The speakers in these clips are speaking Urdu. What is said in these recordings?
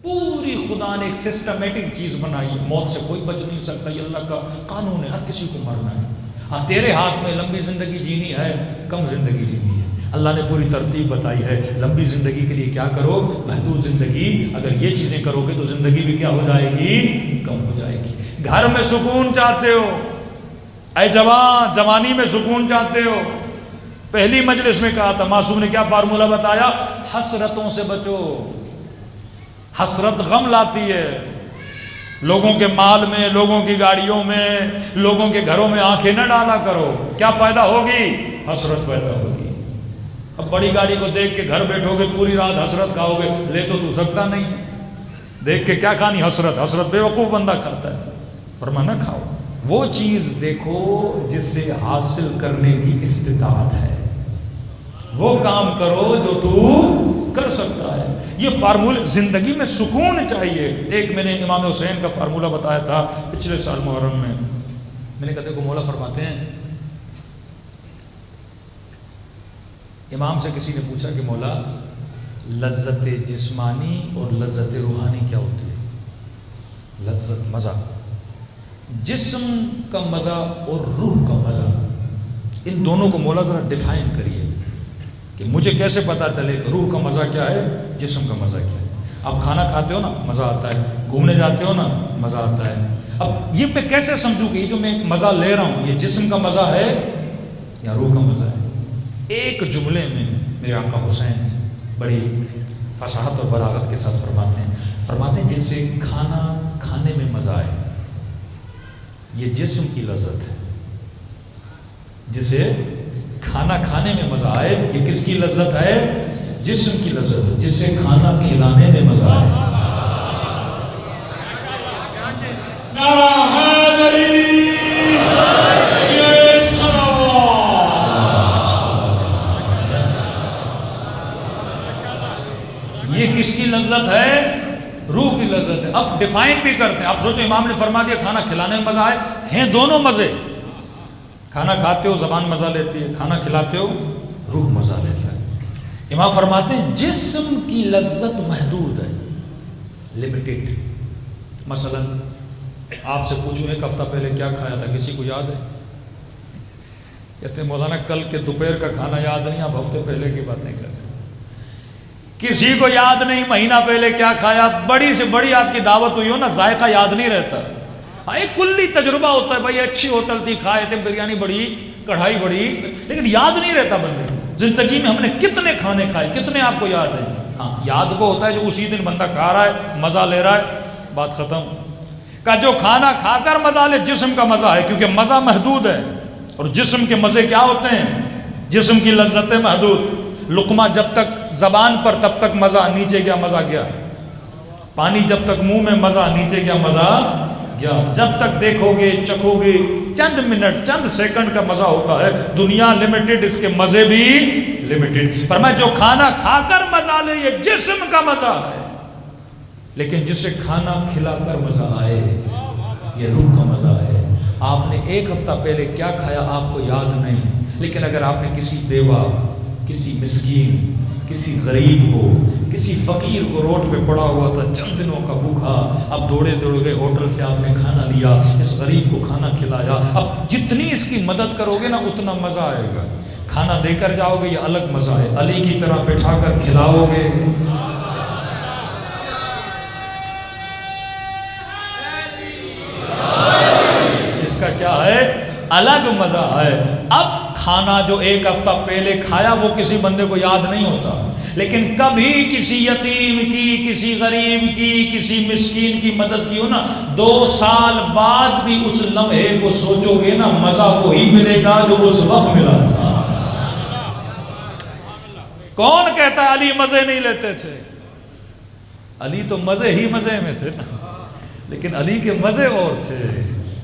پوری خدا نے ایک سسٹمیٹک چیز بنائی ہے، موت سے کوئی بچ نہیں سکتا، یہ اللہ کا قانون ہے، ہر کسی کو مرنا ہے۔ ہاں تیرے ہاتھ میں لمبی زندگی جینی ہے، کم زندگی جینی ہے۔ اللہ نے پوری ترتیب بتائی ہے، لمبی زندگی کے لیے کیا کرو، محدود زندگی، اگر یہ چیزیں کرو گے تو زندگی بھی کیا ہو جائے گی، کم ہو جائے گی۔ گھر میں سکون چاہتے ہو، اے جوان، جوانی میں سکون چاہتے ہو، پہلی مجلس میں کہا تھا، معصوم نے کیا فارمولہ بتایا، حسرتوں سے بچو۔ حسرت غم لاتی ہے، لوگوں کے مال میں، لوگوں کی گاڑیوں میں، لوگوں کے گھروں میں آنکھیں نہ ڈالا کرو، کیا پیدا ہوگی، حسرت پیدا ہوگی۔ اب بڑی گاڑی کو دیکھ کے گھر بیٹھو گے، پوری رات حسرت کھاؤ گے، لے تو سکتا نہیں، دیکھ کے کیا کھانی، حسرت، حسرت بے وقوف بندہ کھاتا ہے، فرمایا نہ کھاؤ۔ وہ چیز دیکھو جس سے حاصل کرنے کی استطاعت ہے، وہ کام کرو جو تو کر سکتا ہے۔ یہ فارمولہ، زندگی میں سکون چاہیے۔ ایک میں نے امام حسین کا فارمولہ بتایا تھا پچھلے سال محرم میں نے کہا دیکھو مولا فرماتے ہیں، امام سے کسی نے پوچھا کہ مولا لذت جسمانی اور لذت روحانی کیا ہوتی ہے؟ لذت مزہ، جسم کا مزہ اور روح کا مزہ، ان دونوں کو مولا ذرا ڈیفائن کریے کہ مجھے کیسے پتا چلے کہ روح کا مزہ کیا ہے، جسم کا مزہ کیا ہے۔ آپ کھانا کھاتے ہو نا مزہ آتا ہے، گھومنے جاتے ہو نا مزہ آتا ہے، اب یہ میں کیسے سمجھوں کہ یہ جو میں مزہ لے رہا ہوں یہ جسم کا مزہ ہے یا روح کا مزہ ہے؟ ایک جملے میں میرے آقا حسین بڑی فصاحت اور بلاغت کے ساتھ فرماتے ہیں جس سے کھانا کھانے میں مزہ آئے یہ جسم کی لذت ہے، جسے کھانا کھانے میں مزہ آئے یہ کس کی لذت ہے؟ جسم کی لذت ہے، جسے کھانا کھلانے میں مزہ آئے۔ یہ کس کی لذت ہے؟ روح کی لذت ہے۔ اب ڈیفائن بھی کرتے ہیں، اب سوچو امام نے فرما دیا کھانا کھلانے میں مزہ آئے، ہیں دونوں مزے، کھانا کھاتے ہو زبان مزہ لیتی ہے، کھانا کھلاتے ہو روح مزہ لیتا ہے۔ امام فرماتے ہیں جسم کی لذت محدود ہے، لمیٹڈ۔ مثلا آپ سے پوچھوں ایک ہفتہ پہلے کیا کھایا تھا، کسی کو یاد ہے؟ کہتے ہیں مولانا کل کے دوپہر کا کھانا یاد نہیں، آپ ہفتے پہلے کی باتیں کرتے ہیں۔ کسی کو یاد نہیں مہینہ پہلے کیا کھایا، بڑی سے بڑی آپ کی دعوت ہوئی ہو نا، ذائقہ یاد نہیں رہتا۔ ایک کلی تجربہ ہوتا ہے، بھائی اچھی ہوٹل تھی، کھائے تھے، بریانی بڑی، کڑھائی بڑی، لیکن یاد نہیں رہتا بندے کو۔ زندگی میں ہم نے کتنے کھانے کھائے، کتنے آپ کو یاد ہے؟ ہاں یاد وہ ہوتا ہے جو اسی دن بندہ کھا رہا ہے، مزہ لے رہا ہے، بات ختم۔ کہ جو کھانا کھا کر مزہ لے جسم کا مزہ ہے، کیونکہ مزہ محدود ہے، اور جسم کے مزے کیا ہوتے ہیں؟ جسم کی لذتیں محدود۔ لقمہ جب تک زبان پر تب تک مزہ، نیچے گیا مزہ گیا۔ پانی جب تک منہ میں مزہ، نیچے گیا مزہ گیا۔ جب تک دیکھو گے چکھو گے چند منٹ چند سیکنڈ کا مزہ ہوتا ہے، دنیا لمیٹڈ، اس کے مزے بھی لمیٹڈ۔ فرمایا جو کھانا کھا کر مزہ لے یہ جسم کا مزہ ہے، لیکن جسے کھانا کھلا کر مزہ آئے یہ روح کا مزہ ہے۔ آپ نے ایک ہفتہ پہلے کیا کھایا آپ کو یاد نہیں، لیکن اگر آپ نے کسی بیوہ، کسی مسکین، کسی غریب کو، کسی فقیر کو روڈ پہ پڑا ہوا تھا چند دنوں کا بھوکا، اب دوڑے گئے ہوٹل سے آپ نے کھانا لیا، اس غریب کو کھانا کھلایا، اب جتنی اس کی مدد کرو گے نا اتنا مزہ آئے گا۔ کھانا دے کر جاؤ گے یہ الگ مزہ ہے، علی کی طرح بٹھا کر کھلاؤ گے اس کا کیا ہے؟ الگ مزہ ہے۔ اب کھانا جو ایک ہفتہ پہلے کھایا وہ کسی بندے کو یاد نہیں ہوتا، لیکن کبھی کسی یتیم کی، کسی غریب کی، کسی مسکین کی مدد کی ہو نا، 2 سال بعد بھی اس لمحے کو سوچو گے نا، مزہ وہی ملے گا جو اس وقت ملا تھا۔ کون کہتا ہے علی مزے نہیں لیتے تھے؟ علی تو مزے ہی مزے میں تھے نا، لیکن علی کے مزے اور تھے۔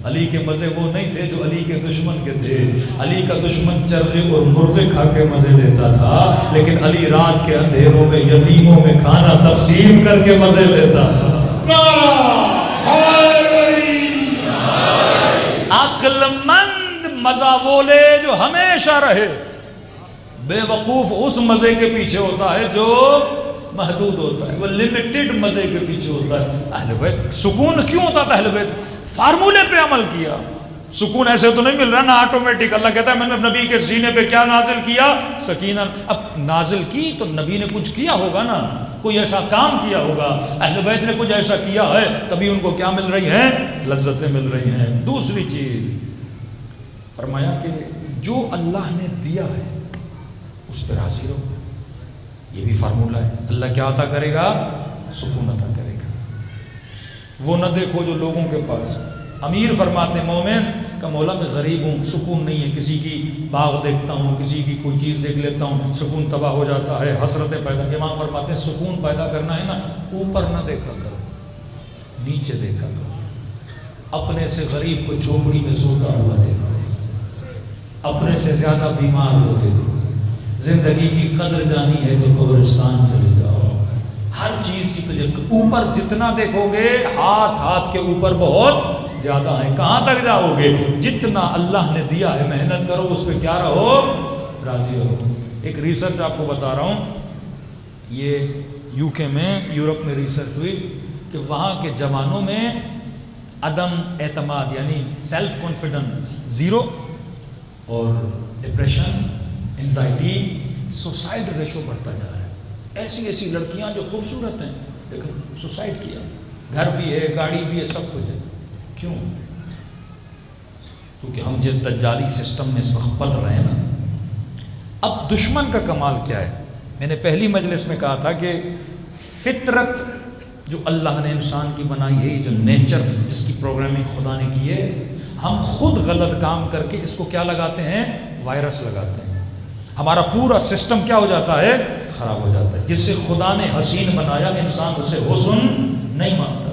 علی کے مزے وہ نہیں تھے جو علی کے دشمن کے تھے۔ علی کا دشمن چرخے اور مرغے کھا کے مزے لیتا تھا، لیکن علی رات کے اندھیروں میں یتیموں میں کھانا تقسیم کر کے مزے لیتا تھا۔ عقل مند مزہ وہ لے جو ہمیشہ رہے، بے وقوف اس مزے کے پیچھے ہوتا ہے جو محدود ہوتا ہے، وہ لمیٹڈ مزے کے پیچھے ہوتا ہے۔ اہل بیت سکون کیوں ہوتا تھا؟ اہل بیت فارمولے پہ عمل کیا۔ سکون ایسے تو نہیں مل رہا نا آٹومیٹک۔ اللہ کہتا ہے میں نے نبی کے سینے پہ کیا نازل کیا؟ سکینہ۔ اب نازل کی تو نبی نے کچھ کیا ہوگا نا، کوئی ایسا کام کیا ہوگا۔ اہل بیت نے کچھ ایسا کیا ہے تبھی ان کو کیا مل رہی ہیں؟ لذتیں مل رہی ہیں۔ دوسری چیز فرمایا کہ جو اللہ نے دیا ہے اس پہ راضی رہو۔ یہ بھی فارمولہ ہے۔ اللہ کیا عطا کرے گا؟ سکون عطا کرے گا۔ وہ نہ دیکھو جو لوگوں کے پاس۔ امیر فرماتے ہیں مومن کا مولا میں غریب ہوں، سکون نہیں ہے، کسی کی باغ دیکھتا ہوں، کسی کی کوئی چیز دیکھ لیتا ہوں، سکون تباہ ہو جاتا ہے، حسرتیں پیدا۔ امام فرماتے ہیں سکون پیدا کرنا ہے نا، اوپر نہ دیکھا کرو، نیچے دیکھا کرو۔ اپنے سے غریب کو جھوپڑی میں سوتا ہوا دیکھو، اپنے سے زیادہ بیمار ہو دیکھو۔ زندگی کی قدر جانی ہے تو قبرستان چلے جاؤ۔ ہر چیز کی تجربہ اوپر جتنا دیکھو گے، ہاتھ کے اوپر بہت زیادہ ہیں۔ کہاں تک جاؤ گے؟ جتنا اللہ نے دیا ہے محنت کرو، اس پہ کیا رہو؟ راضی رہو۔ ایک ریسرچ آپ کو بتا رہا ہوں، یہ UK میں، یورپ میں ریسرچ ہوئی کہ وہاں کے جوانوں میں عدم اعتماد یعنی سیلف کانفیڈنس زیرو، اور ڈپریشن، انزائٹی، سوسائڈ ریشو بڑھتا جا رہا ہے۔ ایسی لڑکیاں جو خوبصورت ہیں لیکن سوسائڈ کیا، گھر بھی ہے، گاڑی بھی ہے، سب کچھ ہے۔ کیوں؟ کیونکہ ہم جس دجالی سسٹم میں اس وقت پل رہے ہیں نا۔ اب دشمن کا کمال کیا ہے؟ میں نے پہلی مجلس میں کہا تھا کہ فطرت جو اللہ نے انسان کی بنائی ہے، جو نیچر جس کی پروگرامنگ خدا نے کی ہے، ہم خود غلط کام کر کے اس کو کیا لگاتے ہیں؟ وائرس لگاتے ہیں۔ ہمارا پورا سسٹم کیا ہو جاتا ہے؟ خراب ہو جاتا ہے۔ جس سے خدا نے حسین بنایا، انسان اسے حسن نہیں مانتا۔